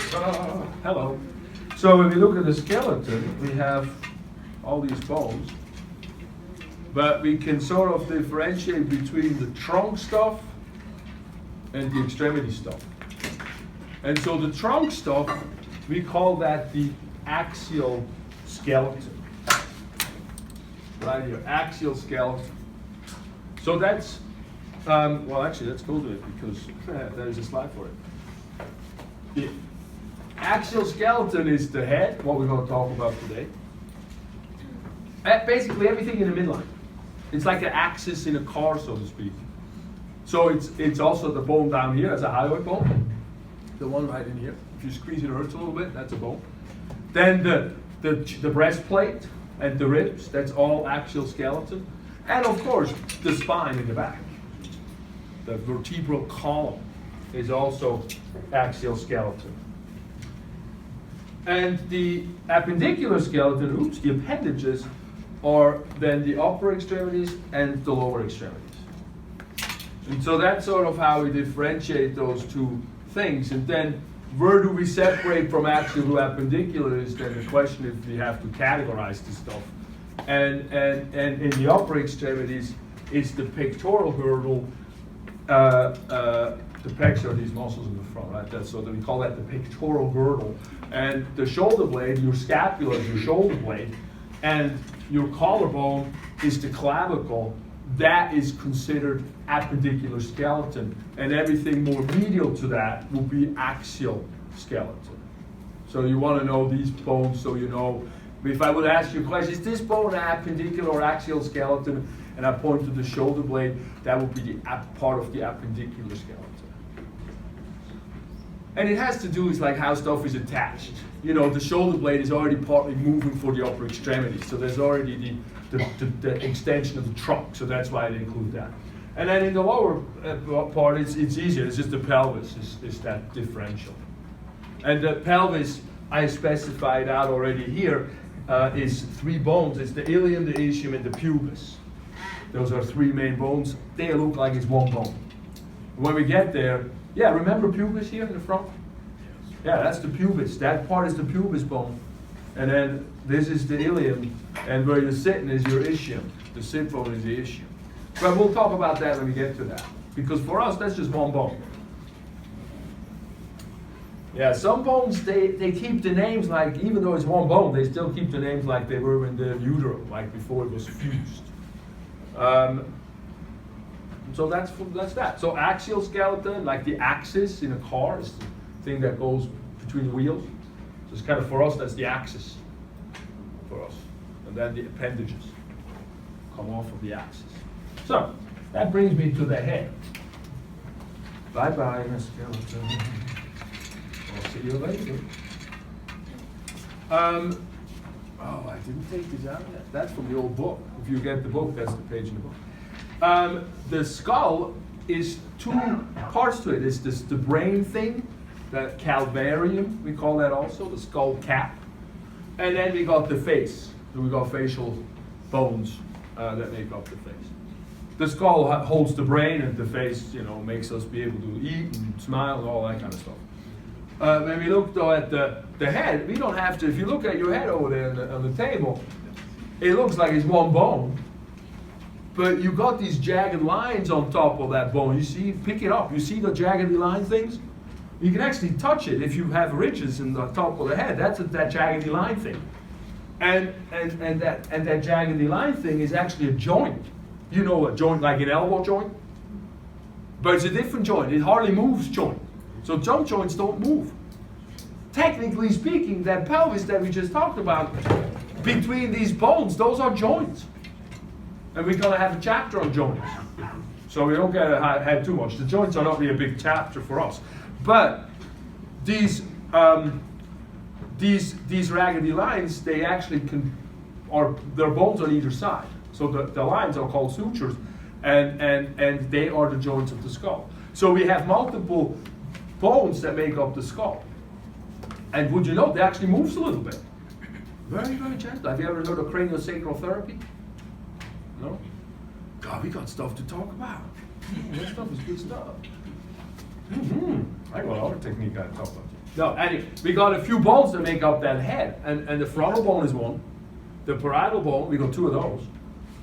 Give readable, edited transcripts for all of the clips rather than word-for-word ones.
Hello. So when we look at the skeleton, we have all these bones, but we can sort of differentiate between the trunk stuff and the extremity stuff. And so the trunk stuff, we call that the axial skeleton. Right here, axial skeleton. So that's, well actually let's go to it because there's a slide for it. The axial skeleton is the head, what we're going to talk about today. Basically everything in the midline. It's like an axis in a car, so to speak. So it's also the bone down here as a hyoid bone. The one right in here. If you squeeze it, hurts a little bit, that's a bone. Then the breastplate and the ribs, that's all axial skeleton. And of course, the spine in the back. The vertebral column is also axial skeleton. And the appendicular skeleton, the appendages, are then the upper extremities and the lower extremities. And so that's sort of how we differentiate those two things. And then where do we separate from axial to appendicular is then the question if we have to categorize this stuff. And in the upper extremities, it's the pectoral girdle, the pecs are these muscles in the front, right? So we call that the pectoral girdle. And the shoulder blade, your scapula is your shoulder blade, and your collarbone is the clavicle. That is considered appendicular skeleton. And everything more medial to that will be axial skeleton. So you want to know these bones so you know. If I would ask you a question, is this bone an appendicular or axial skeleton? And I point to the shoulder blade, that would be the part of the appendicular skeleton. And it has to do with like how stuff is attached. You know, the shoulder blade is already partly moving for the upper extremity. So there's already the extension of the trunk. So that's why I include that. And then in the lower part, it's easier. It's just the pelvis is that differential. And the pelvis, I specified out already here, is three bones. It's the ilium, the ischium, and the pubis. Those are three main bones. They look like it's one bone. When we get there, yeah, remember pubis here in the front? Yeah, that's the pubis. That part is the pubis bone. And then this is the ilium, and where you're sitting is your ischium. The sit bone is the ischium. But we'll talk about that when we get to that. Because for us, that's just one bone. Yeah, some bones, they keep the names like, even though it's one bone, they still keep the names like they were in the utero, like before it was fused. So that's that. So axial skeleton, like the axis in a car, is the thing that goes between the wheels. So it's kind of, for us, that's the axis for us. And then the appendages come off of the axis. So that brings me to the head. Bye-bye, Miss Skeleton. I'll see you later. Oh, I didn't take this out yet. That's from the old book. If you get the book, that's the page in the book. The skull is two parts to it. It's the brain thing, the calvarium, we call that also, the skull cap. And then we got the face. So we got facial bones that make up the face. The skull holds the brain, and the face, you know, makes us be able to eat and smile and all that kind of stuff. When we look though at the head, we don't have to, if you look at your head over there on the table, it looks like it's one bone, but you got these jagged lines on top of that bone. You see, pick it up, you see the jagged line things? You can actually touch it if you have ridges in the top of the head. That's that jagged line thing. And that jagged line thing is actually a joint. You know, a joint like an elbow joint? But it's a different joint, it hardly moves joint. So jump joints don't move. Technically speaking, that pelvis that we just talked about, between these bones, those are joints. And we're going to have a chapter on joints. So we don't get ahead too much. The joints are not really a big chapter for us. But these raggedy lines, they actually they're bones on either side. So the lines are called sutures, and they are the joints of the skull. So we have multiple bones that make up the skull. And would you know, they actually moves a little bit. Very, very gentle. Have you ever heard of craniosacral therapy? No? God, we got stuff to talk about. This stuff is good stuff. I got all another technique I talk about. No, anyway, we got a few bones that make up that head, and the frontal bone is one. The parietal bone, we got two of those.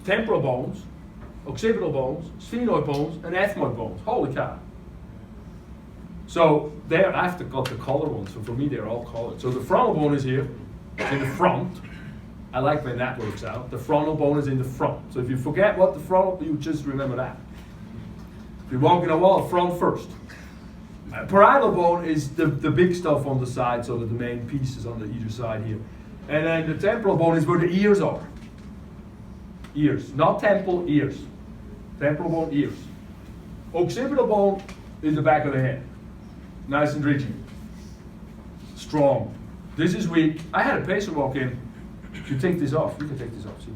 Temporal bones, occipital bones, sphenoid bones, and ethmoid bones. Holy cow. So there, I've got the color ones, so for me they're all colored. So the frontal bone is here, it's in the front. I like when that works out. The frontal bone is in the front. So if you forget what the frontal, you just remember that. If you're walking a wall, front first. Parietal bone is the big stuff on the side, so that the main piece is on the either side here. And then the temporal bone is where the ears are. Ears, not temple, ears. Temporal bone, ears. Occipital bone is the back of the head. Nice and rigid. Strong. This is weak. I had a patient walk in. You take this off. You can take this off, see?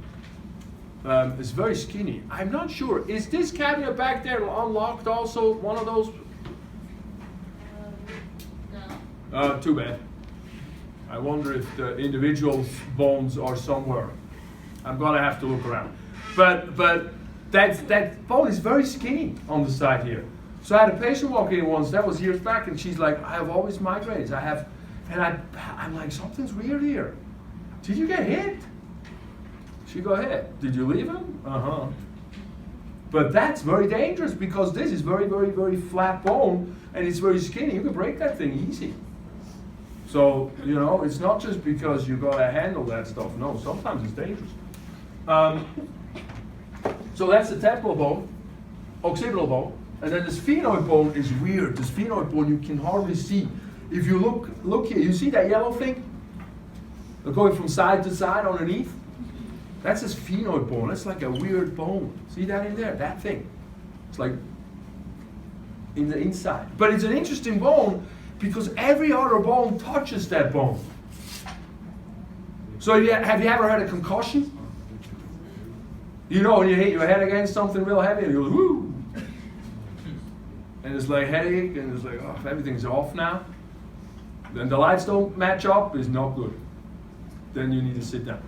It's very skinny. I'm not sure. Is this cabinet back there unlocked also? One of those? No. Too bad. I wonder if the individual bones are somewhere. I'm gonna have to look around. But that bone is very skinny on the side here. So I had a patient walk in once, that was years back, and she's like, I have always migraines. I'm like, something's weird here. Did you get hit? She go ahead. Did you leave him? Uh-huh. But that's very dangerous because this is very, very, very flat bone and it's very skinny. You can break that thing easy. So, you know, it's not just because you gotta handle that stuff. No, sometimes it's dangerous. So that's the temporal bone, occipital bone, and then the sphenoid bone is weird. The sphenoid bone you can hardly see. If you look here, you see that yellow thing? They're going from side to side underneath. That's a sphenoid bone. That's like a weird bone. See that in there? That thing. It's like in the inside. But it's an interesting bone because every other bone touches that bone. So have you ever had a concussion? You know, when you hit your head against something real heavy and you go, whoo! And it's like headache and it's like, oh, everything's off now. Then the lights don't match up, it's not good. Then you need to sit down.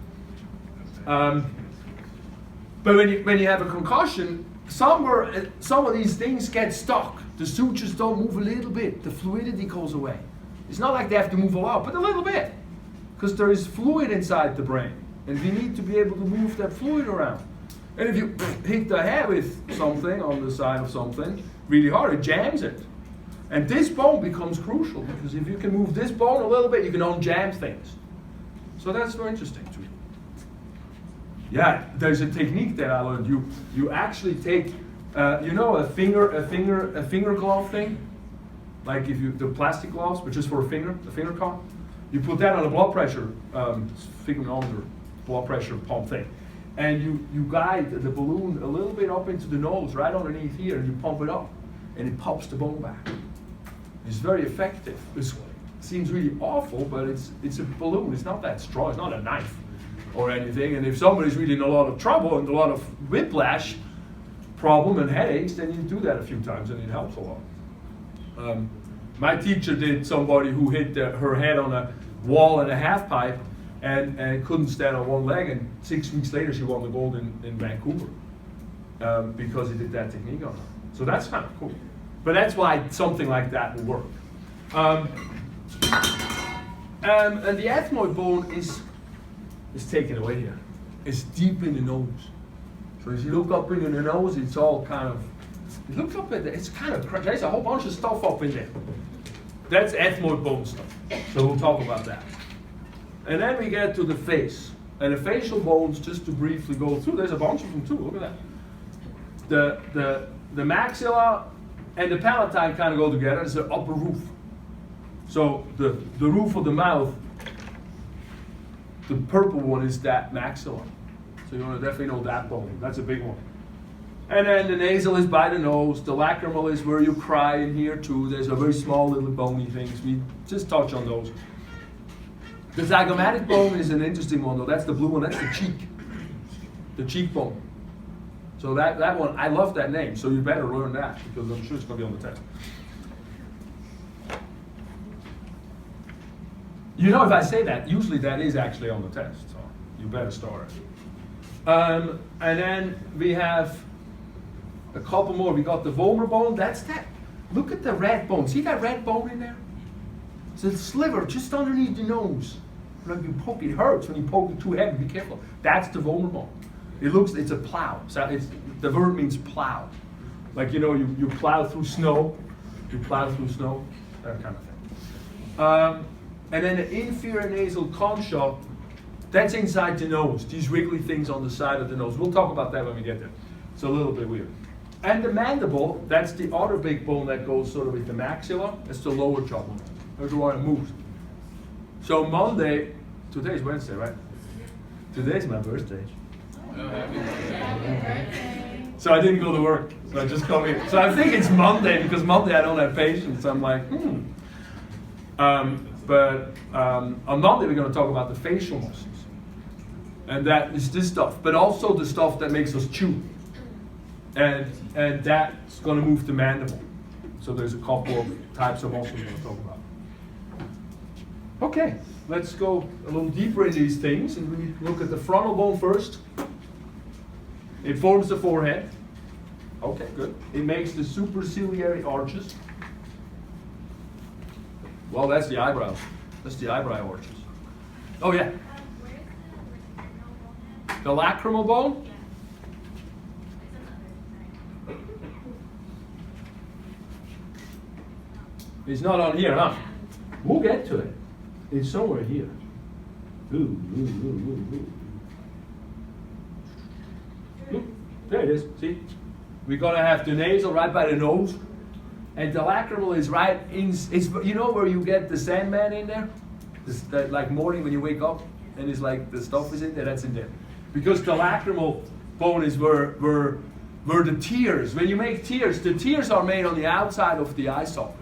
But when you have a concussion, some of these things get stuck. The sutures don't move a little bit. The fluidity goes away. It's not like they have to move a lot, but a little bit. Because there is fluid inside the brain. And we need to be able to move that fluid around. And if you hit the head with something on the side of something really hard, it jams it. And this bone becomes crucial because if you can move this bone a little bit, you can unjam things. So that's very interesting to me. Yeah, there's a technique that I learned. You actually take, you know, a finger glove thing, like the plastic gloves, but just for a finger cuff. You put that on a blood pressure sphygmometer, blood pressure pump thing, and you guide the balloon a little bit up into the nose, right underneath here, and you pump it up, and it pops the bone back. It's very effective. It seems really awful, but it's a balloon. It's not that strong. It's not a knife or anything. And if somebody's really in a lot of trouble and a lot of whiplash problem and headaches, then you do that a few times, and it helps a lot. My teacher did somebody who hit her head on a wall and a half pipe and couldn't stand on one leg, and 6 weeks later she won the gold in Vancouver because he did that technique on her. So that's kind of cool. But that's why something like that will work. And the ethmoid bone is taken away here. It's deep in the nose. So as you look up into the nose, it's all kind of, you look up at it, it's kind of, there's a whole bunch of stuff up in there. That's ethmoid bone stuff. So we'll talk about that. And then we get to the face. And the facial bones, just to briefly go through, there's a bunch of them too, look at that. The maxilla and the palatine kind of go together. It's the upper roof. So the roof of the mouth, the purple one is that maxilla. So you want to definitely know that bone. That's a big one. And then the nasal is by the nose. The lacrimal is where you cry in here too. There's a very small little bony things. We just touch on those. The zygomatic bone is an interesting one though. That's the blue one. That's the cheek. The cheekbone. So that one, I love that name. So you better learn that because I'm sure it's going to be on the test. You know, if I say that, usually that is actually on the test. So you better start it. And then we have a couple more. We got the vomer bone. That's that. look at the red bone. See that red bone in there? It's a sliver just underneath the nose. When you poke, it hurts when you poke it too heavy. Be careful. That's the volar bone. It's a plow. So the verb means plow. Like, you plow through snow. You plow through snow. That kind of thing. And then the inferior nasal concha, that's inside the nose. These wriggly things on the side of the nose. We'll talk about that when we get there. It's a little bit weird. And the mandible, that's the other big bone that goes sort of with the maxilla. That's the lower jaw bone. There's where it moves. So Monday, today's Wednesday, right? Today's my birthday. So I didn't go to work. So I just come here. So I think it's Monday because Monday I don't have patience. I'm like, But on Monday we're going to talk about the facial muscles. And that is this stuff. But also the stuff that makes us chew. And that's going to move the mandible. So there's a couple of types of muscles we're going to talk about. Okay, let's go a little deeper in these things. And we look at the frontal bone first. It forms the forehead. Okay, good. It makes the superciliary arches. Well, that's the eyebrows. That's the eyebrow arches. Oh, yeah. The lacrimal bone? It's not on here, huh? We'll get to it. It's somewhere here. Look, there it is. See? We're going to have the nasal right by the nose. And the lacrimal is right in, you know where you get the Sandman in there? That, like morning when you wake up and it's like the stuff is in there, that's in there. Because the lacrimal bone is where the tears, when you make tears, the tears are made on the outside of the eye socket.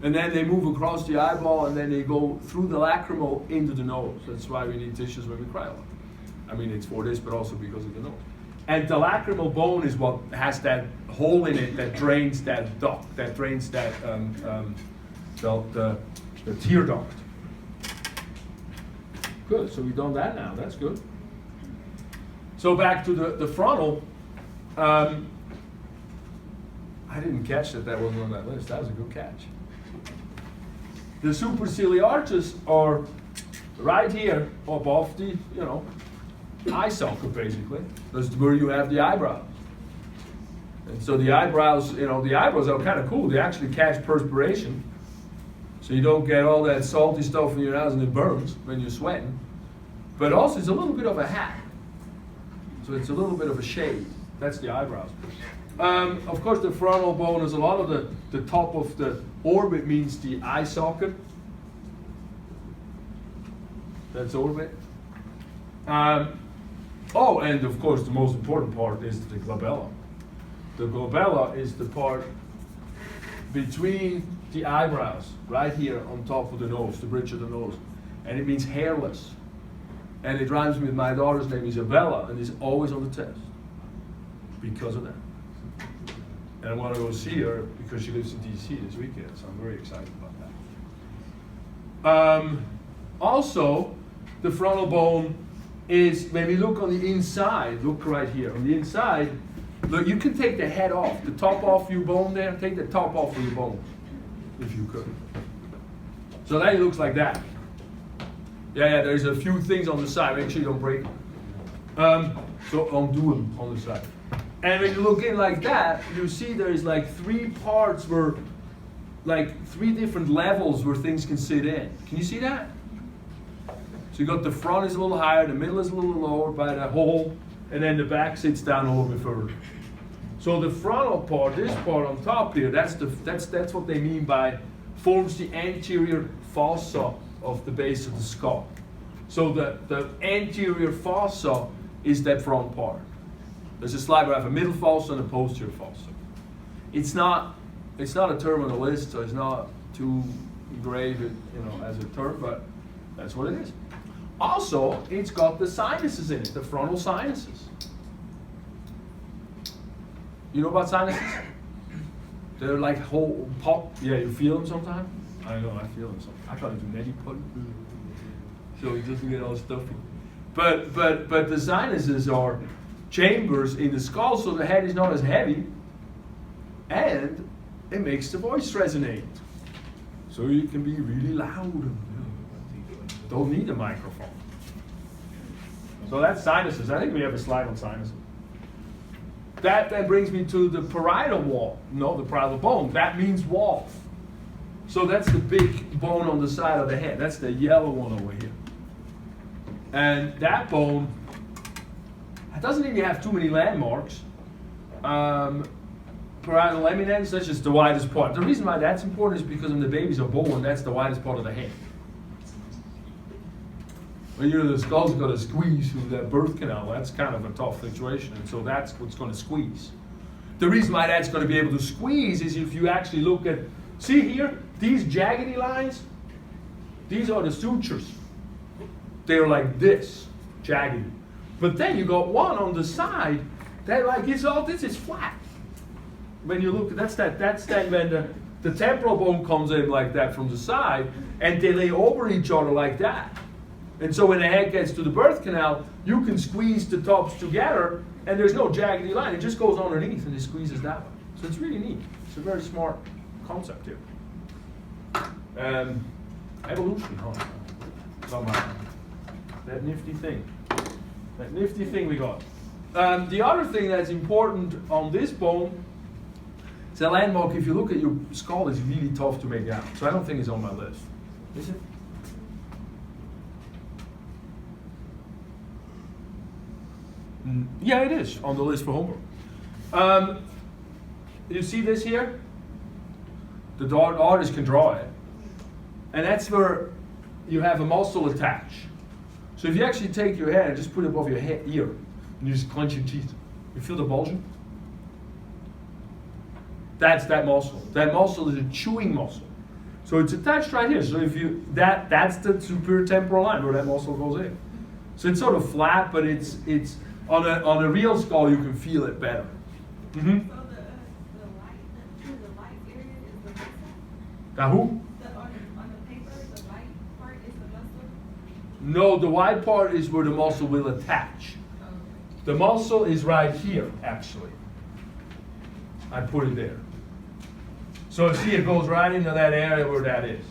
And then they move across the eyeball and then they go through the lacrimal into the nose. That's why we need tissues when we cry a lot. I mean, it's for this, but also because of the nose. And the lacrimal bone is what has that hole in it that drains that duct, that drains that the tear duct. Good, so we've done that now, that's good. So back to the frontal. I didn't catch that wasn't on that list. That was a good catch. The superciliary arches are right here above the, eye socket basically. That's where you have the eyebrows. And so the eyebrows, the eyebrows are kind of cool. They actually catch perspiration. So you don't get all that salty stuff in your eyes and it burns when you're sweating. But also it's a little bit of a hat. So it's a little bit of a shade. That's the eyebrows. Of course, the frontal bone is a lot of the top of the orbit means the eye socket. That's orbit. And of course, the most important part is the glabella. The glabella is the part between the eyebrows, right here on top of the nose, the bridge of the nose. And it means hairless. And it rhymes with my daughter's name, Isabella, and is always on the test because of that. And I want to go see her because she lives in DC this weekend, so I'm very excited about that. Also, the frontal bone is, when we look on the inside, look right here, on the inside, look, you can take the head off, the top off your bone there, take the top off of your bone, if you could. So then it looks like that. Yeah, there's a few things on the side, make sure you don't break them. So undo them on the side. And when you look in like that, you see there's like three parts where, like three different levels where things can sit in. Can you see that? So you got the front is a little higher, the middle is a little lower by that hole, and then the back sits down a little bit further. So the frontal part, this part on top here, that's what they mean by forms the anterior fossa of the base of the skull. So the anterior fossa is that front part. There's a slide where I have a middle fossa and a posterior fossa. It's not a term on the list, so it's not too engraved, as a term, but that's what it is. Also, it's got the sinuses in it, the frontal sinuses. You know about sinuses? They're like whole pop. Yeah, you feel them sometimes? I know, I feel them sometimes. I call it neti putty. So it doesn't get all stuffy. But the sinuses are chambers in the skull, so the head is not as heavy, and it makes the voice resonate. So you can be really loud. Don't need a microphone. So that's sinuses. I think we have a slide on sinuses. That then brings me to the parietal wall. No, the parietal bone. That means wall. So that's the big bone on the side of the head. That's the yellow one over here. And that bone, it doesn't even have too many landmarks. Parietal eminence, that's just the widest part. The reason why that's important is because when the babies are born, that's the widest part of the head. When the skull's got to squeeze through that birth canal, that's kind of a tough situation, and so that's what's going to squeeze. The reason why that's going to be able to squeeze is if you actually look at, see here, these jaggedy lines, these are the sutures. They're like this, jaggedy. But then you got one on the side that like is all this is flat. When you look, that's then when the temporal bone comes in like that from the side, and they lay over each other like that. And so when the head gets to the birth canal, you can squeeze the tops together, and there's no jaggedy line. It just goes underneath, and it squeezes that way. So it's really neat. It's a very smart concept here. Evolution, huh? That nifty thing. That nifty thing we got. The other thing that's important on this bone, it's a landmark. If you look at your skull, it's really tough to make out. So I don't think it's on my list. Is it? Yeah, it is on the list for homework. You see this here? The artist can draw it. And that's where you have a muscle attached. So if you actually take your hand and just put it above your ear, and you just clench your teeth, you feel the bulging? That's that muscle. That muscle is a chewing muscle. So it's attached right here. So if you that's the superior temporal line where that muscle goes in. So it's sort of flat, but it's on a real skull you can feel it better. Mm-hmm. So the light area is the muscle? Now who? On the paper, the white part is the muscle? No, the white part is where the muscle will attach. Okay. The muscle is right here, actually. I put it there. So see, it goes right into that area where that is.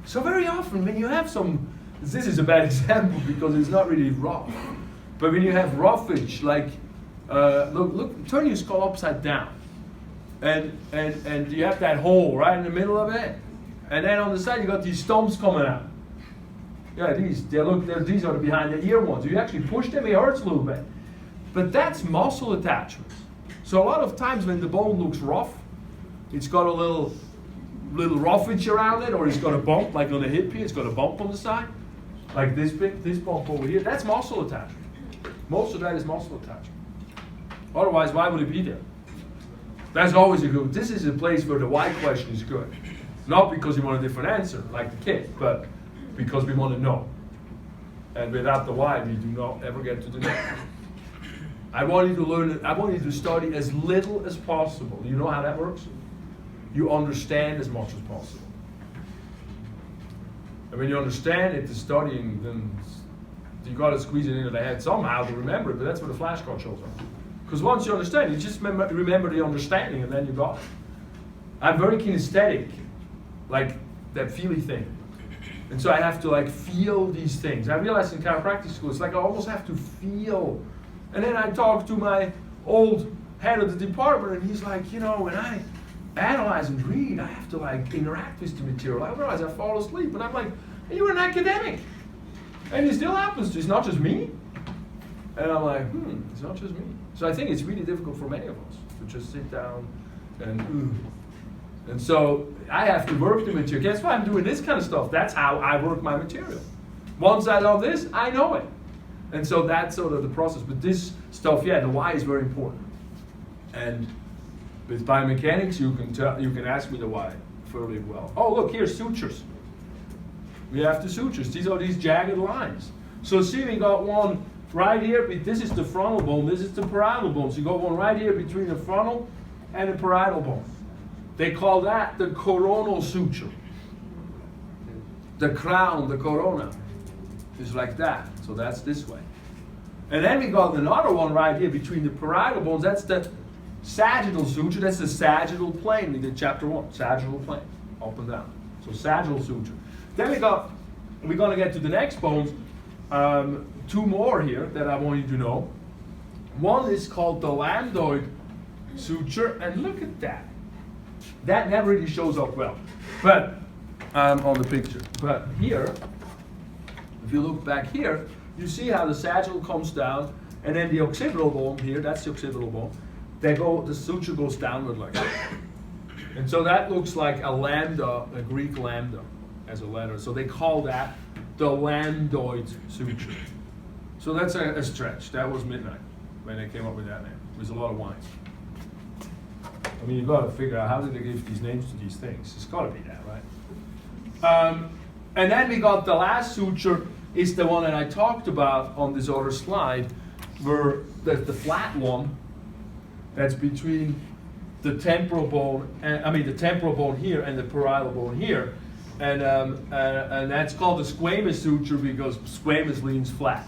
So very often when you have this is a bad example because it's not really rough, but when you have roughage, like, look, turn your skull upside down. And you have that hole right in the middle of it. And then on the side you got these stumps coming out. Yeah, these are the behind the ear ones. If you actually push them, it hurts a little bit. But that's muscle attachments. So a lot of times when the bone looks rough, it's got a little roughage around it, or it's got a bump, like on the hip here, it's got a bump on the side, like this bump over here. That's muscle attachment. Most of that is muscle attachment. Otherwise, why would it be there? That's always a good. This is a place where the why question is good. Not because you want a different answer, like the kid, but because we want to know. And without the why, we do not ever get to the next. I want you to learn, I want you to study as little as possible. You know how that works? You understand as much as possible. And when you understand it, the studying, then you got to squeeze it into the head somehow to remember it, but that's where the flashcard shows up. Because once you understand, you just remember the understanding, and then you got it. I'm very kinesthetic, like that feely thing. And so I have to like feel these things. I realized in chiropractic school, it's like I almost have to feel. And then I talked to my old head of the department, and he's like, when I analyze and read, I have to like interact with the material. Otherwise I fall asleep. And I'm like, you're an academic. And it still happens. It's not just me. And I'm like, it's not just me. So I think it's really difficult for many of us to just sit down and so I have to work the material. Guess why I'm doing this kind of stuff? That's how I work my material. Once I know this, I know it. And so that's sort of the process. But this stuff, the why is very important. And with biomechanics, you can ask me the why fairly well. Oh, look, here's sutures. We have the sutures. These are these jagged lines. So see, we got one right here. This is the frontal bone. This is the parietal bone. So you got one right here between the frontal and the parietal bone. They call that the coronal suture. The crown, the corona, is like that. So that's this way. And then we got another one right here between the parietal bones. That's the Sagittal suture, that's the sagittal plane. We did chapter 1, sagittal plane, up and down. So sagittal suture. Then we're going to get to the next bones. Two more here that I want you to know. One is called the lambdoid suture, and look at that. That never really shows up well, but on the picture. But here, if you look back here, you see how the sagittal comes down, and then the occipital bone here, that's the occipital bone, the suture goes downward like that. And so that looks like a lambda, a Greek lambda as a letter. So they call that the lambdoid suture. So that's a stretch. That was midnight when they came up with that name. It was a lot of wine. I mean, you've got to figure out how did they give these names to these things. It's got to be that, right? And then we got the last suture is the one that I talked about on this other slide, where the flat one that's between the temporal bone, the temporal bone here and the parietal bone here, and that's called the squamous suture because squamous leans flat,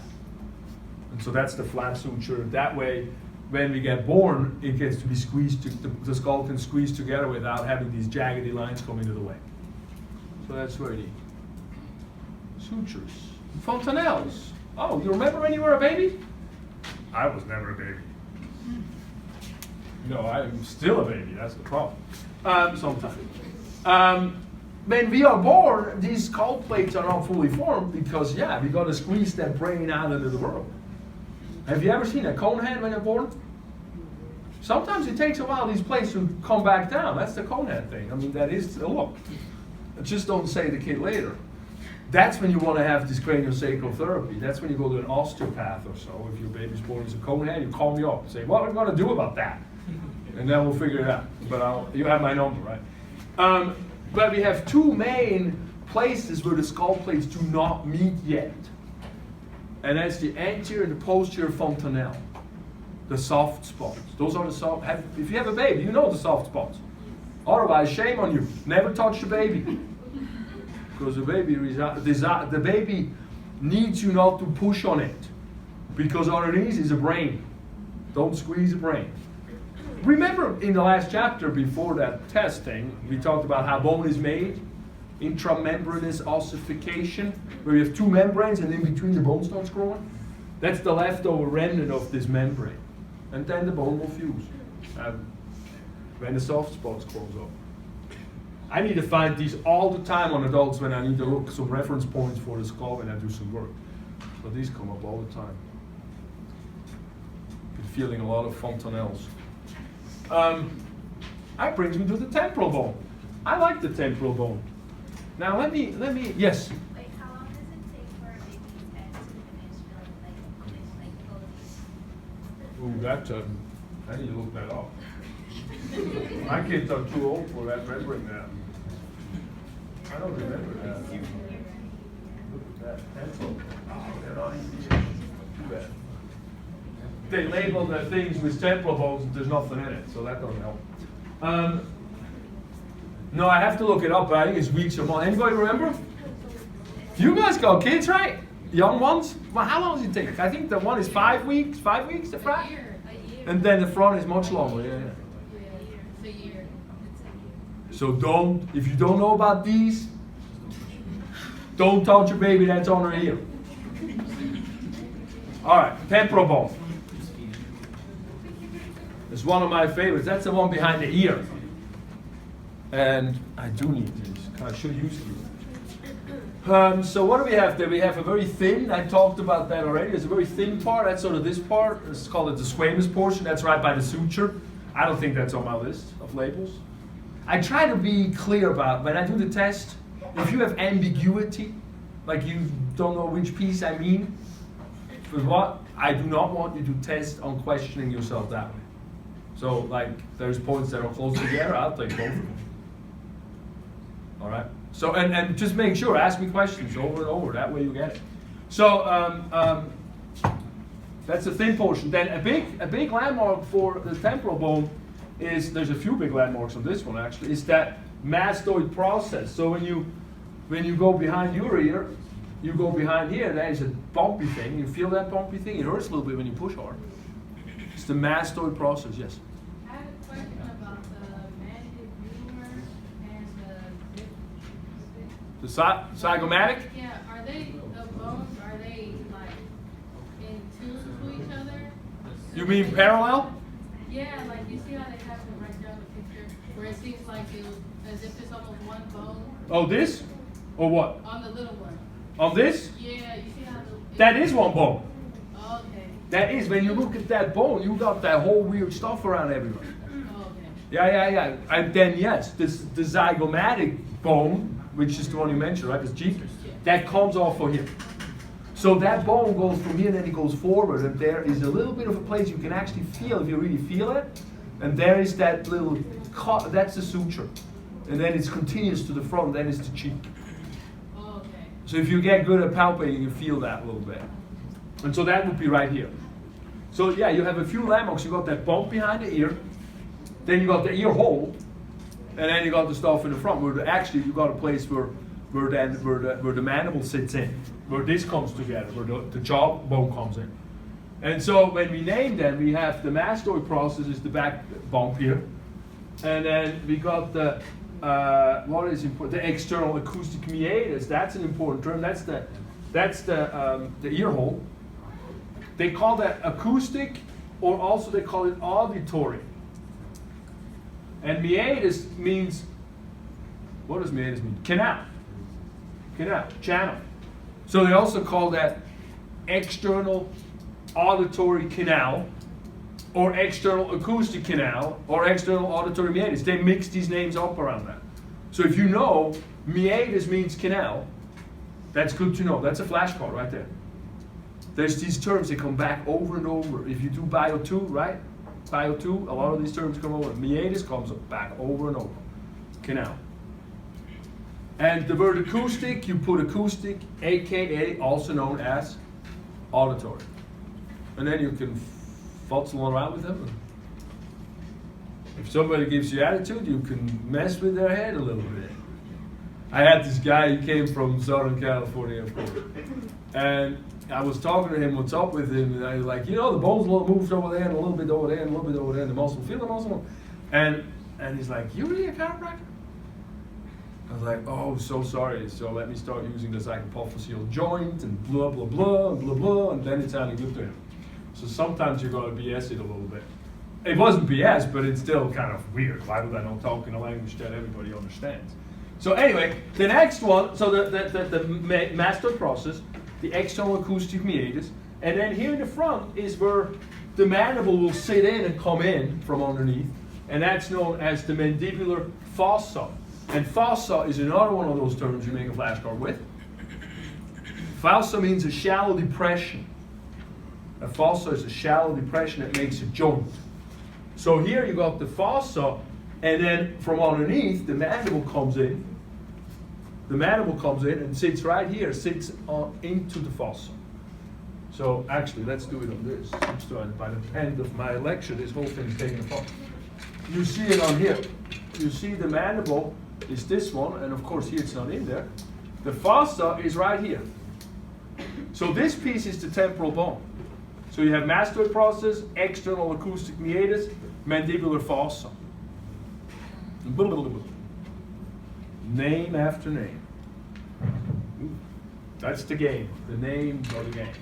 and so that's the flat suture. That way, when we get born, it gets to be squeezed. The skull can squeeze together without having these jaggedy lines coming to the way. So that's very neat. Sutures, fontanelles. Oh, you remember when you were a baby? I was never a baby. No, I'm still a baby, that's the problem. Sometimes. When we are born, these skull plates are not fully formed because, we got to squeeze that brain out into the world. Have you ever seen a cone head when you're born? Sometimes it takes a while these plates to come back down. That's the cone head thing. I mean, that is a look. Just don't say the kid later. That's when you want to have this craniosacral therapy. That's when you go to an osteopath or so. If your baby's born as a cone head, you call me up and say, what are we going to do about that? And then we'll figure it out. But you have my number, right? But we have two main places where the skull plates do not meet yet. And that's the anterior and the posterior fontanelle. The soft spots. Those are the soft. If you have a baby, you know the soft spots. Otherwise, shame on you. Never touch the baby. Because the baby needs you not to push on it. Because underneath is a brain. Don't squeeze the brain. Remember in the last chapter before that test thing, we talked about how bone is made? Intramembranous ossification, where you have two membranes and in between the bone starts growing. That's the leftover remnant of this membrane. And then the bone will fuse when the soft spots close up. I need to find these all the time on adults when I need to look some reference points for the skull when I do some work. So these come up all the time. Been feeling a lot of fontanelles. That brings me to the temporal bone. I like the temporal bone. Now let me, yes? Like, how long does it take for a baby's head to finish, Ooh, that, I need to look that up. My kids are too old for that, remembering that. I don't remember that. Look at that temporal. Oh, they're not easy. Too bad. They label the things with temporal bones and there's nothing in it, so that doesn't help. No, I have to look it up, but I think it's weeks or months. Anybody remember? You guys got kids, right? Young ones? Well, how long does it take? I think the one is 5 weeks, the front? A year. And then the front is much longer, yeah. It's a year. So if you don't know about these, don't touch your baby that's on her ear. All right, temporal bone. It's one of my favorites. That's the one behind the ear. And I do need this. I should use it. So what do we have there? We have a very thin, I talked about that already. There's a very thin part. That's sort of this part. Let's call it the squamous portion. That's right by the suture. I don't think that's on my list of labels. I try to be clear about when I do the test, if you have ambiguity, like you don't know which piece I mean, for what, I do not want you to test on questioning yourself that way. So like there's points that are close together, I'll take both of them. All right. So and just make sure, ask me questions over and over. That way you get it. So that's the thin portion. Then a big landmark for the temporal bone is, there's a few big landmarks on this one actually, is that mastoid process. So when you go behind your ear, you go behind here. That is a bumpy thing. You feel that bumpy thing? It hurts a little bit when you push hard. It's the mastoid process. Yes. I have a The zygomatic? Yeah, are they, the bones, are they like in tune to each other? You mean parallel? Yeah, like you see how they have them right down the picture, where it seems like it was, as if it's almost one bone Oh, this? Or what? on the little one. On this? Yeah, you see how the. That is one bone. Okay. That is, when you look at that bone, you got that whole weird stuff around everywhere. Okay. Yeah. And then yes, the zygomatic bone, which is the one you mentioned, right? This G, that comes off of here. So that bone goes from here and then it goes forward, and there is a little bit of a place you can actually feel if you really feel it. And there is that little cut, that's the suture. And then it continues to the front, then it's the cheek. Okay. So if you get good at palpating, you feel that a little bit. And so that would be right here. So yeah, you have a few landmarks. You got that bump behind the ear, then you got the ear hole, and then you got the stuff in the front where actually you got a place where the mandible sits in, where this comes together, where the jaw bone comes in. And so when we name them, we have the mastoid process is the back bump here, and then we got the what is important? The external acoustic meatus. That's an important term. That's the ear hole. They call that acoustic, or also they call it auditory. And meatus means, what does meatus mean? Canal, channel. So they also call that external auditory canal, or external acoustic canal, or external auditory meatus. They mix these names up around that. So if you know meatus means canal, that's good to know. That's a flashcard right there. There's these terms that come back over and over. If you do Bio 2, right? Bio 2, a lot of these terms come over. Meatus comes back over and over. Canal. And the word acoustic, you put acoustic, aka also known as auditory. And then you can futzel around with them. If somebody gives you attitude, you can mess with their head a little bit. I had this guy, he came from Southern California, of course. And I was talking to him, what's up with him, and I was like, you know, the bone's a little moved over there, and a little bit over there, and a little bit over there, and the muscle, feel the muscle. And he's like, you really a chiropractor? I was like, oh, so sorry. So let me start using the zygomatic joint, and blah, blah, blah, and blah, blah, and then it sounded good to him. So sometimes you gotta BS it a little bit. It wasn't BS, but it's still kind of weird. Why would I not talk in a language that everybody understands? So anyway, the next one, so the mastoid process, the external acoustic meatus, and then here in the front is where the mandible will sit in and come in from underneath, and that's known as the mandibular fossa. And fossa is another one of those terms you make a flashcard with. Fossa means a shallow depression. A fossa is a shallow depression that makes a joint. So here you got the fossa, and then from underneath, the mandible comes in. The mandible comes in and sits right here, sits into the fossa. So actually, let's do it on this. So by the end of my lecture, this whole thing is taken apart. You see it on here. You see the mandible is this one, and of course here it's not in there. The fossa is right here. So this piece is the temporal bone. So you have mastoid process, external acoustic meatus, mandibular fossa. Name after name. That's the game. The name of the game.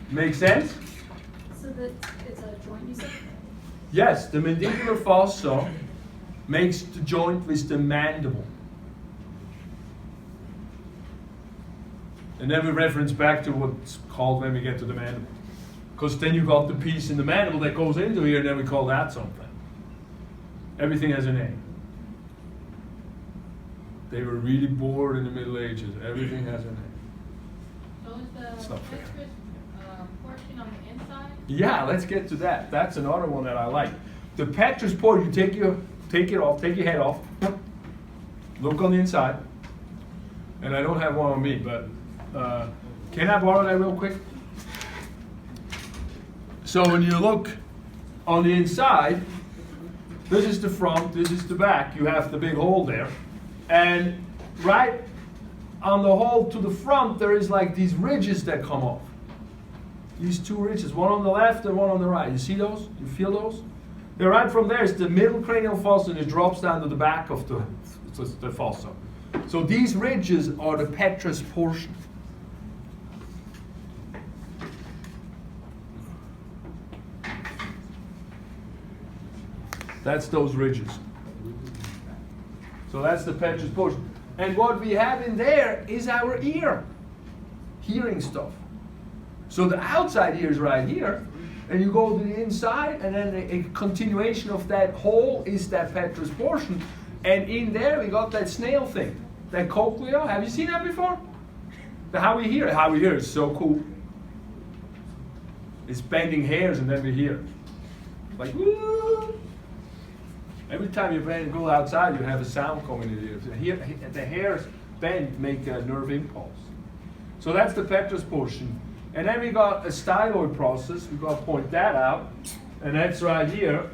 Make sense? So it's a joint, you said? Yes, the mandibular fossa makes the joint with the mandible. And then we reference back to what's called when we get to the mandible. Because then you got the piece in the mandible that goes into here, and then we call that something. Everything has a name. They were really bored in the Middle Ages. Everything has a name. So is the not fair. petrous portion on the inside? Yeah, let's get to that. That's another one that I like. The petrous portion, you take your head off, look on the inside. And I don't have one on me, but can I borrow that real quick? So when you look on the inside, this is the front, this is the back. You have the big hole there. And right on the hole to the front, there is like these ridges that come off. These two ridges, one on the left and one on the right. You see those? You feel those? Yeah, right from there is the middle cranial fossa, and it drops down to the back of the fossa. So these ridges are the petrous portion. That's those ridges. So that's the petrous portion. And what we have in there is our ear, hearing stuff. So the outside ear is right here, and you go to the inside, and then a continuation of that hole is that petrous portion. And in there we got that snail thing, that cochlea. Have you seen that before? How we hear it. How we hear it is so cool. It's bending hairs, and then we hear it. Like, woo! Every time you go outside, you have a sound coming in here. The hairs bend, make a nerve impulse. So that's the petrous portion. And then we got a styloid process. We got to point that out. And that's right here,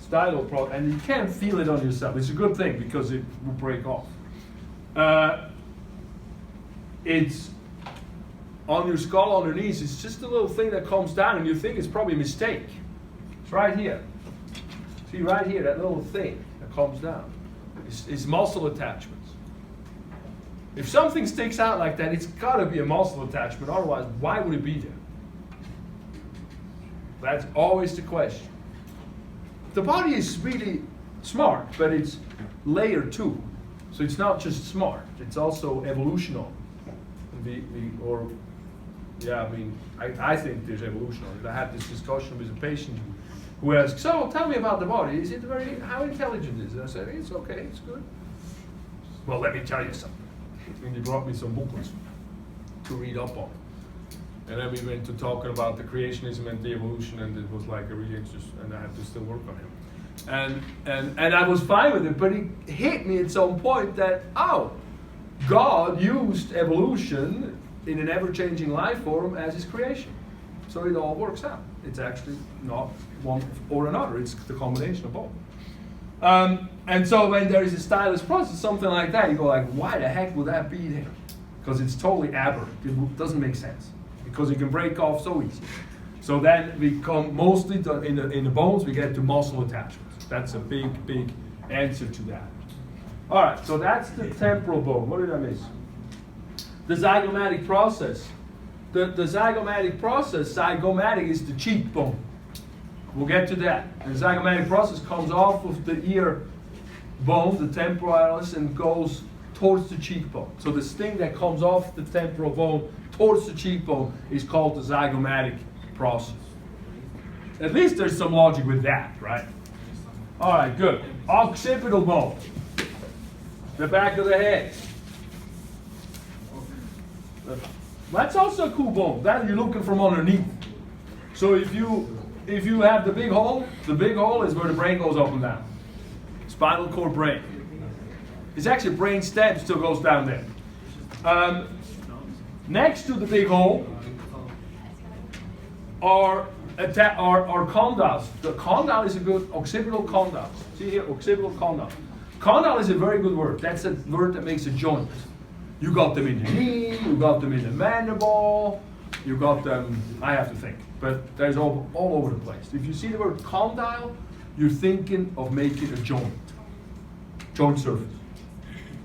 styloid process. And you can't feel it on yourself. It's a good thing because it will break off. It's on your skull underneath. It's just a little thing that comes down, and you think it's probably a mistake. It's right here. See right here, that little thing that comes down is muscle attachments. If something sticks out like that, it's got to be a muscle attachment. Otherwise, why would it be there? That's always the question. The body is really smart, but it's layer 2. So it's not just smart, it's also evolutional. I think there's evolution on it. I had this discussion with a patient who asked, so tell me about the body. Is it how intelligent is it? I said, it's okay, it's good. Well, let me tell you something. And he brought me some booklets to read up on. And then we went to talking about the creationism and the evolution, and it was like a really interesting, and I had to still work on him. And I was fine with it, but it hit me at some point that, God used evolution in an ever-changing life form as his creation. So it all works out. It's actually not one or another. It's the combination of both. And so when there is a stylus process, something like that, you go like, why the heck would that be there? Because it's totally aberrant. It doesn't make sense. Because it can break off so easy. So then we come mostly in the bones, we get to muscle attachments. That's a big, big answer to that. All right, so that's the temporal bone. What did I miss? The zygomatic process. The zygomatic process, zygomatic is the cheekbone. We'll get to that. And the zygomatic process comes off of the ear bone, the temporalis, and goes towards the cheekbone. So this thing that comes off the temporal bone towards the cheekbone is called the zygomatic process. At least there's some logic with that, right? All right, good. Occipital bone. The back of the head. That's also a cool bone. That you're looking from underneath. So if you have the big hole is where the brain goes up and down. Spinal cord brain. It's actually brain stem still goes down there. Next to the big hole are condyles. The condyle is a good occipital condyle. See here, occipital condyle. Condyle is a very good word. That's a word that makes a joint. You got them in the knee, you got them in the mandible, you got them, I have to think, but there's all over the place. If you see the word condyle, you're thinking of making a joint surface.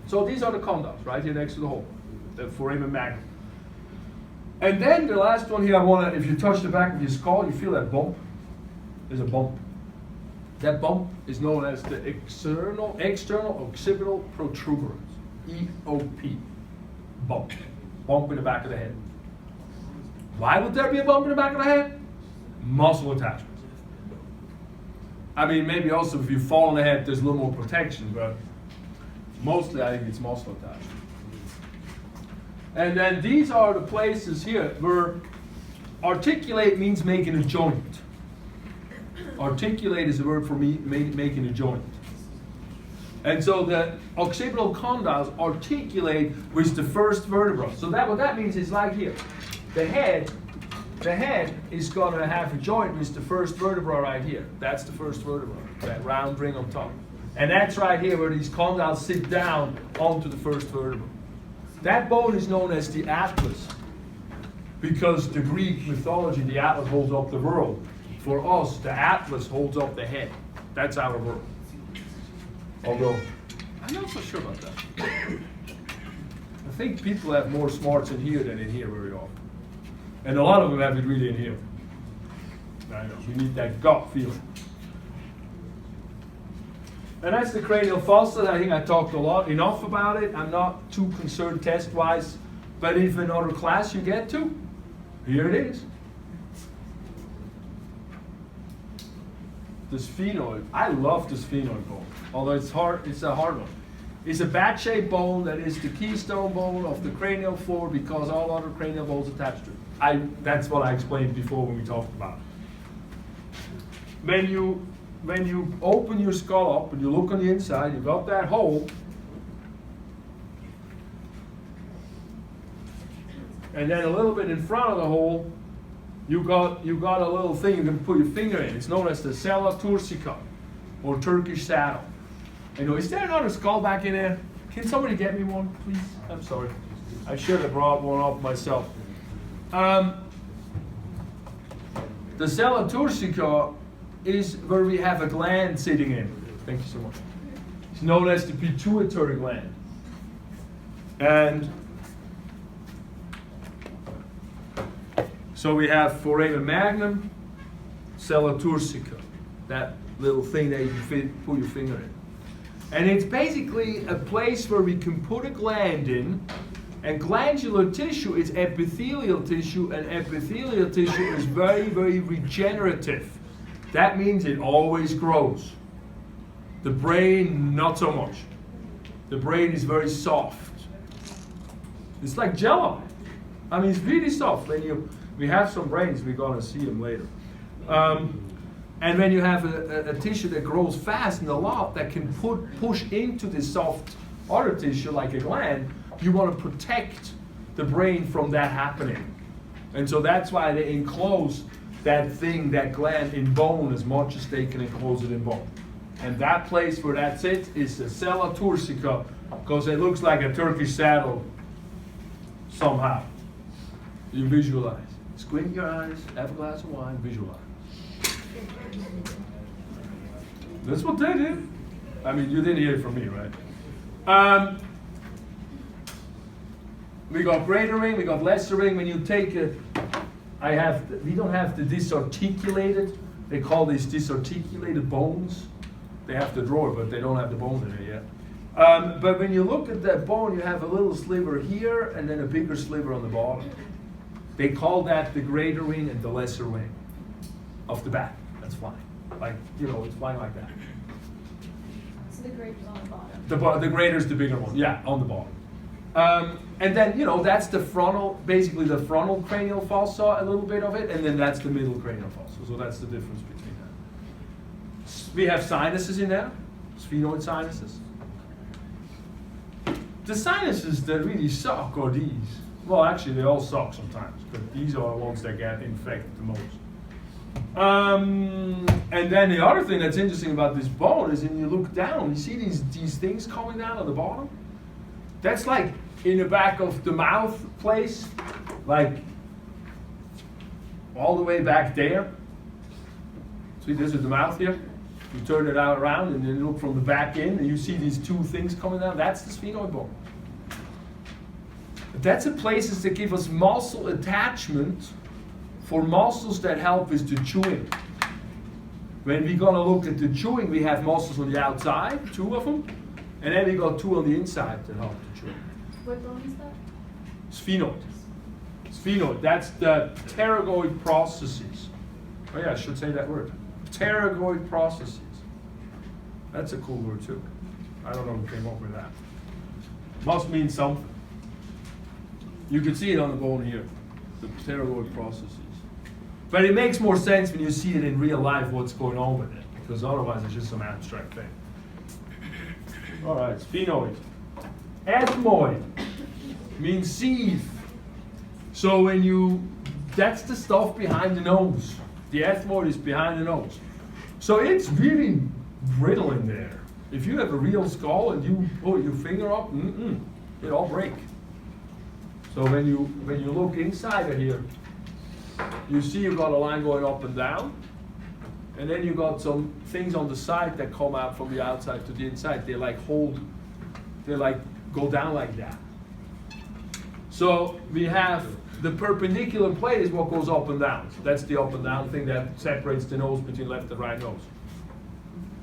So these are the condyles, right here next to the hole, the foramen magnum. And then the last one here, if you touch the back of your skull, you feel that bump. There's a bump. That bump is known as the external occipital protuberance, EOP, bump in the back of the head. Why would there be a bump in the back of the head? Muscle attachment. I mean, maybe also if you fall on the head, there's a little more protection, but mostly I think it's muscle attachment. And then these are the places here where articulate means making a joint. Articulate is a word for me making a joint. And so the occipital condyles articulate with the first vertebra. So what that means is like here. The head is going to have a joint with the first vertebra right here. That's the first vertebra, that round ring on top. And that's right here where these condyles sit down onto the first vertebra. That bone is known as the Atlas because the Greek mythology, the Atlas holds up the world. For us, the atlas holds up the head. That's our world. Although, I'm not so sure about that. I think people have more smarts in here than in here very often. And a lot of them have it really in here. I know, you need that gut feeling. And that's the cranial fossa. I think I talked enough about it. I'm not too concerned test-wise. But if another class you get to, here it is. The sphenoid. I love the sphenoid bone. Although it's hard, it's a hard one. It's a bat-shaped bone that is the keystone bone of the cranial floor because all other cranial bones attached to it. That's what I explained before when we talked about it. When you open your skull up and you look on the inside, you got that hole. And then a little bit in front of the hole, you got a little thing you can put your finger in. It's known as the sella turcica, or Turkish saddle. Is there another skull back in there? Can somebody get me one, please? I'm sorry. I should have brought one up myself. The sella turcica is where we have a gland sitting in. Thank you so much. It's known as the pituitary gland. And so we have foramen magnum, sella turcica, that little thing that you can put your finger in. And it's basically a place where we can put a gland in, and glandular tissue is epithelial tissue, and epithelial tissue is very, very regenerative. That means it always grows. The brain, not so much. The brain is very soft. It's like jello. I mean, it's really soft. We have some brains, we're going to see them later. And when you have a tissue that grows fast and a lot that can push into the soft other tissue like a gland, you want to protect the brain from that happening. And so that's why they enclose that thing, that gland, in bone as much as they can enclose it in bone. And that place where that sits is the sella turcica, because it looks like a Turkish saddle somehow. You visualize. Squint your eyes, have a glass of wine, visualize. That's what they did. I mean, you didn't hear it from me, right? We got greater ring, we got lesser ring. When you take it, we don't have the disarticulated. They call these disarticulated bones. They have the drawer, but they don't have the bone in it yet. But when you look at that bone, you have a little sliver here and then a bigger sliver on the bottom. They call that the greater wing and the lesser wing of the bat. That's flying. It's flying like that. So the greater's on the bottom. The greater's the bigger one, yeah, on the bottom. And then, that's the frontal, basically the frontal cranial fossa, a little bit of it, and then that's the middle cranial fossa. So that's the difference between that. We have sinuses in there, sphenoid sinuses. The sinuses that really suck are these. Well, actually, they all suck sometimes, but these are the ones that get infected the most. And then the other thing that's interesting about this bone is when you look down, you see these things coming down at the bottom? That's like in the back of the mouth place, like all the way back there. See, this is the mouth here. You turn it out around and then you look from the back in and you see these two things coming down. That's the sphenoid bone. That's the places that give us muscle attachment for muscles that help us to chewing. When we're going to look at the chewing, we have muscles on the outside, 2 of them, and then we got 2 on the inside that help to chew. What bone is that? Sphenoid. Sphenoid, that's the pterygoid processes. Oh yeah, I should say that word. Pterygoid processes. That's a cool word too. I don't know who came up with that. Must mean something. You can see it on the bone here, the pterygoid processes. But it makes more sense when you see it in real life what's going on with it, because otherwise it's just some abstract thing. All right, sphenoid. Ethmoid means sieve. So that's the stuff behind the nose. The ethmoid is behind the nose. So it's really brittle in there. If you have a real skull and you put your finger up, it'll break. So when you look inside of here, you see you've got a line going up and down. And then you got some things on the side that come out from the outside to the inside. They like go down like that. So we have the perpendicular plate is what goes up and down. So that's the up and down thing that separates the nose between left and right nose.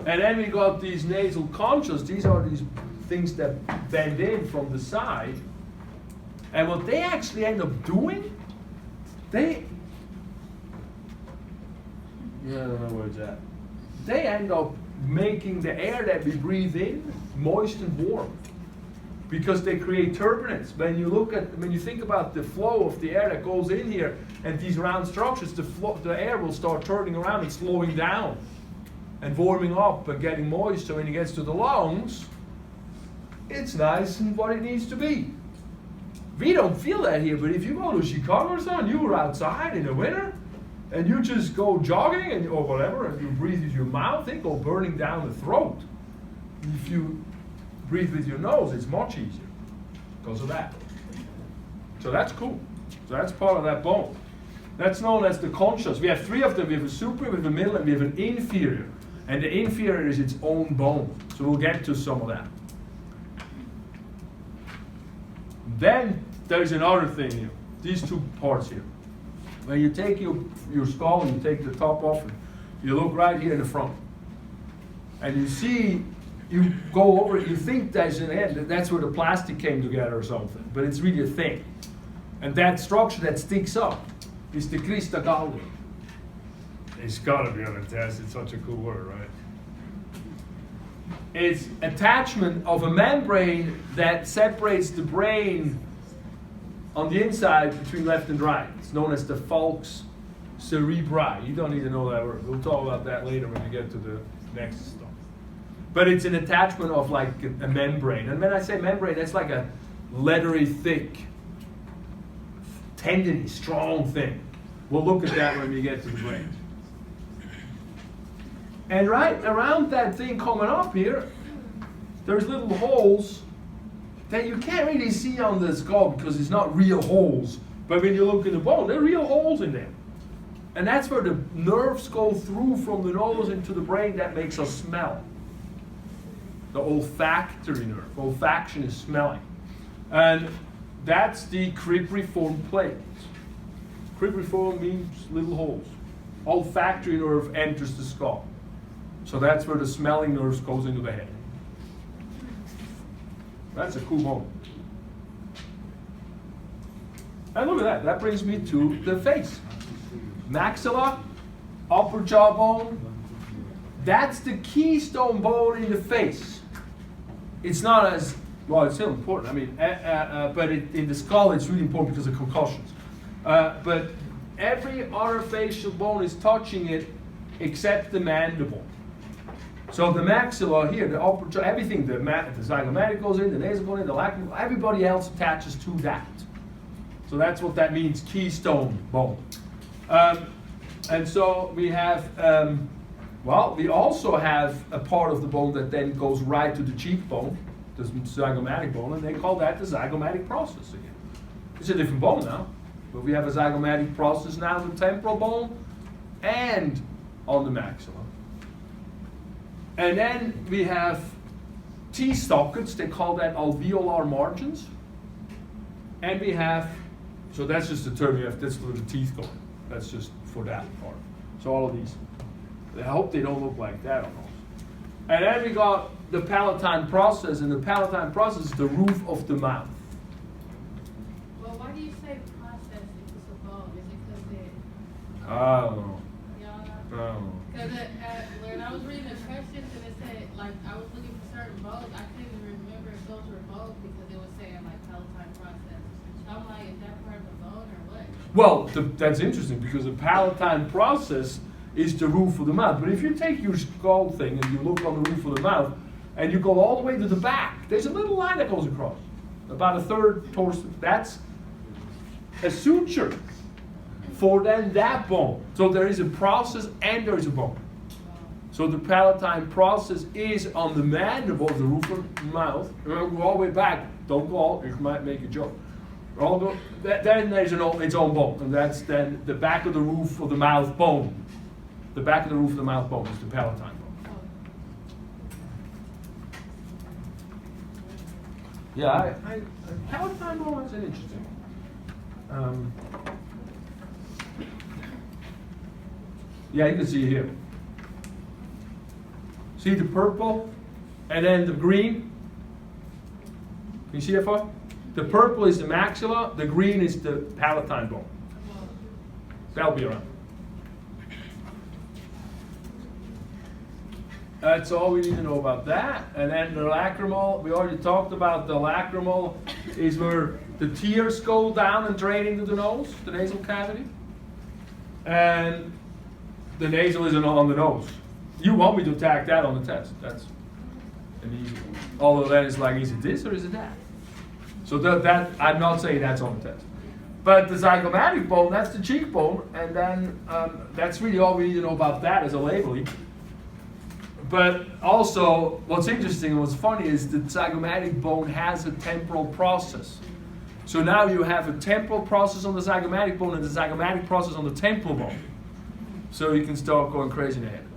And then we got these nasal conchas. These are these things that bend in from the side. And what they actually end up doing, I don't know where it's at. They end up making the air that we breathe in moist and warm, because they create turbulence. When you think about the flow of the air that goes in here and these round structures, the air will start turning around and slowing down and warming up and getting moist. So when it gets to the lungs, it's nice and what it needs to be. We don't feel that here, but if you go to Chicago or something, you were outside in the winter, and you just go jogging or whatever, and you breathe with your mouth, it go burning down the throat. If you breathe with your nose, it's much easier because of that. So that's cool. So that's part of that bone. That's known as the conchas. We have 3 of them. We have a superior, we have a middle, and we have an inferior. And the inferior is its own bone. So we'll get to some of that. Then there's another thing here. These 2 parts here. When you take your skull and you take the top off, you look right here in the front. And you see, you go over it, you think there's an end, that's where the plastic came together or something. But it's really a thing. And that structure that sticks up is the crista galli. It's gotta be on a test, it's such a cool word, right? It's attachment of a membrane that separates the brain on the inside between left and right. It's known as the falx cerebri. You don't need to know that word. We'll talk about that later when we get to the next stuff. But it's an attachment of like a membrane. And when I say membrane, that's like a leathery, thick, tendony, strong thing. We'll look at that when we get to the brain. And right around that thing coming up here, there's little holes that you can't really see on the skull because it's not real holes. But when you look in the bone, there are real holes in there. And that's where the nerves go through from the nose into the brain that makes us smell. The olfactory nerve. Olfaction is smelling. And that's the cribriform plate. Cribriform means little holes. Olfactory nerve enters the skull. So that's where the smelling nerves goes into the head. That's a cool bone. And look at that. That brings me to the face. Maxilla, upper jawbone. That's the keystone bone in the face. It's not as, well, it's still important. I mean, but in the skull, it's really important because of concussions. But every other facial bone is touching it except the mandible. So the maxilla here, the upper jaw, everything, the zygomatic goes in, the nasal goes in, the lacrimal, everybody else attaches to that. So that's what that means, keystone bone. And so we have, we also have a part of the bone that then goes right to the cheekbone, the zygomatic bone, and they call that the zygomatic process again. It's a different bone now, but we have a zygomatic process now on the temporal bone and on the maxilla. And then we have teeth sockets, they call that alveolar margins. And we have, so that's just the term you have, that's where the teeth go. That's just for that part. So all of these. I hope they don't look like that almost. And then we got the palatine process, and the palatine process is the roof of the mouth. Well, why do you say process if it's a bone? Is it because it... I don't know. Y'all know? Because when I was reading the questions and it said, like, I was looking for certain bones, I couldn't remember if those were bones because it was saying, like, palatine process. So I'm like, is that part of the bone or what? Well, that's interesting because the palatine process is the roof of the mouth. But if you take your skull thing and you look on the roof of the mouth and you go all the way to the back, there's a little line that goes across, about a third towards, that's a suture for then that bone. So there is a process and there is a bone. So the palatine process is on the mandible, the roof of the mouth. Remember, go all the way back. Don't go all, you might make a joke. Then there's its own bone, and that's then the back of the roof of the mouth bone. The back of the roof of the mouth bone is the palatine bone. Yeah, Palatine Bone is interesting. Yeah, you can see here. See the purple and then the green? Can you see that far? The purple is the maxilla, the green is the palatine bone. That'll be around. That's all we need to know about that. And then the lacrimal, we already talked about the lacrimal is where the tears go down and drain into the nose, the nasal cavity. And the nasal is on the nose. You want me to tack that on the test. That's an easy one. Although that is like, is it this or is it that? So that I'm not saying that's on the test. But the zygomatic bone, that's the cheekbone. And then that's really all we need to know about that as a labeling. But also, what's interesting and what's funny is the zygomatic bone has a temporal process. So now you have a temporal process on the zygomatic bone and the zygomatic process on the temporal bone. So you can start going crazy in the head.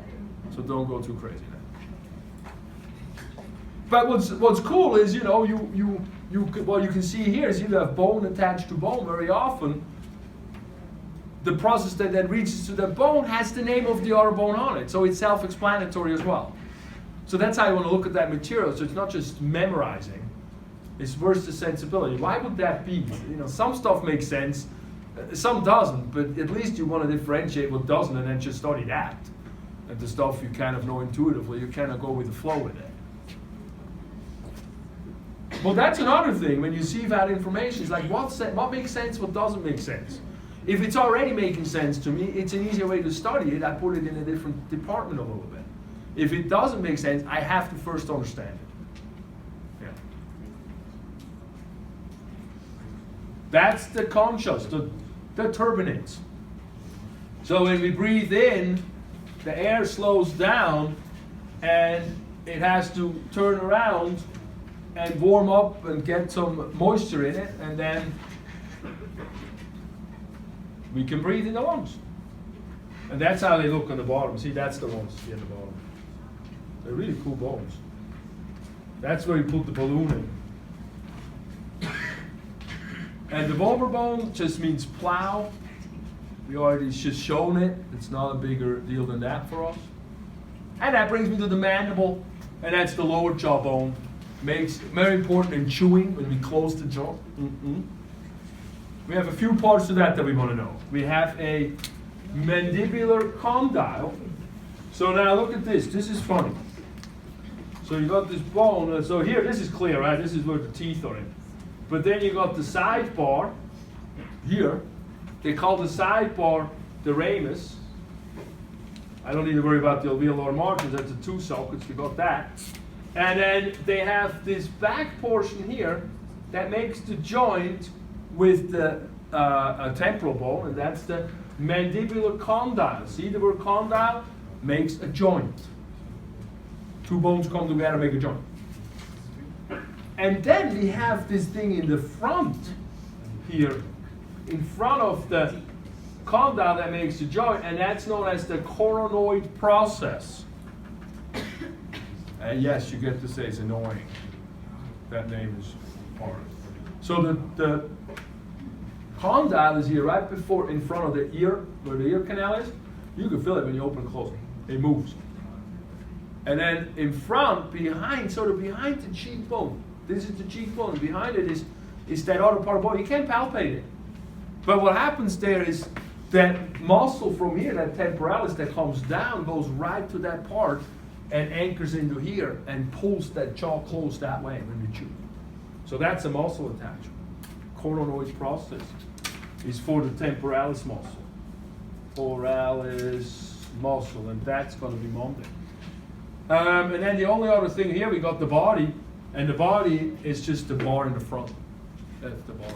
So don't go too crazy now. But what's cool is, you know, what you can see here is you have bone attached to bone very often. The process that then reaches to the bone has the name of the other bone on it. So it's self-explanatory as well. So that's how you want to look at that material. So it's not just memorizing. It's versus sensibility. Why would that be? You know, some stuff makes sense, some doesn't, but at least you want to differentiate what doesn't and then just study that. And the stuff you kind of know intuitively, you kind of go with the flow with it. Well, that's another thing. When you see that information, it's like what makes sense, what doesn't make sense. If it's already making sense to me, it's an easier way to study it. I put it in a different department a little bit. If it doesn't make sense, I have to first understand it. Yeah. That's the conscious, the turbinates. So when we breathe in, the air slows down and it has to turn around and warm up and get some moisture in it, and then we can breathe in the lungs. And that's how they look on the bottom. See, that's the ones here at the bottom. They're really cool bones. That's where you put the balloon in. And the vulvar bone just means plow. We already just shown it. It's not a bigger deal than that for us. And that brings me to the mandible, and that's the lower jaw bone. Makes very important in chewing when we close the jaw. We have a few parts to that we want to know. We have a mandibular condyle. So now look at this. This is funny. So you got this bone. So here, this is clear, right? This is where the teeth are in. But then you got the sidebar here. They call the sidebar the ramus. I don't need to worry about the alveolar margins. That's the two sockets. You got that. And then they have this back portion here that makes the joint with the temporal bone, and that's the mandibular condyle. See the word condyle? Makes a joint. Two bones come together, make a joint. And then we have this thing in the front here, in front of the condyle that makes the joint, and that's known as the coronoid process. And yes, you get to say it's annoying. That name is hard. So the condyle is here right before, in front of the ear, where the ear canal is. You can feel it when you open and close it. It moves. And then in front, behind, sort of behind the cheekbone. This is the cheekbone. And behind it is that other part of the body. You can't palpate it. But what happens there is that muscle from here, that temporalis that comes down, goes right to that part and anchors into here and pulls that jaw close that way when you chew. So that's a muscle attachment. Coronoid process is for the temporalis muscle. Temporalis muscle, and that's going to be Monday. And then the only other thing here, we got the body, and the body is just the bar in the front. That's the body.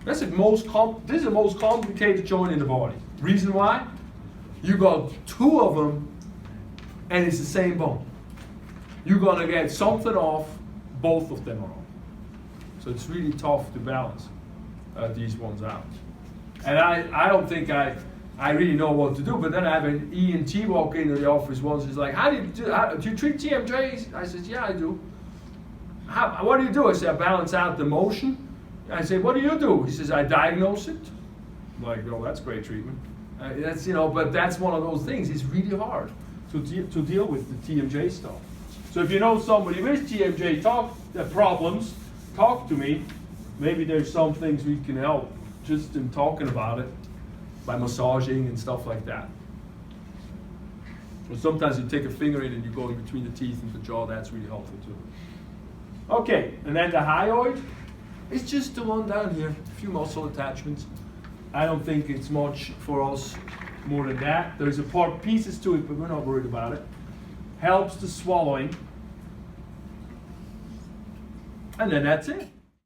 This is the most complicated joint in the body. Reason why? You got two of them, and it's the same bone. You're going to get something off, both of them are off. So it's really tough to balance these ones out. And I don't think I really know what to do. But then I have an ENT walk into the office once. He's like, do you treat TMJs? I said, yeah, I do. What do you do? I said, I balance out the motion. I say, what do you do? He says, I diagnose it. I'm like, oh, that's great treatment. That's, but that's one of those things. It's really hard to deal with the TMJ stuff. So if you know somebody with TMJ problems, talk to me. Maybe there's some things we can help just in talking about it by massaging and stuff like that. Or sometimes you take a finger in and you go in between the teeth and the jaw. That's really helpful too. Okay, and then the hyoid. It's just the one down here, a few muscle attachments. I don't think it's much for us more than that. There's pieces to it, but we're not worried about it. Helps the swallowing. And then that's it.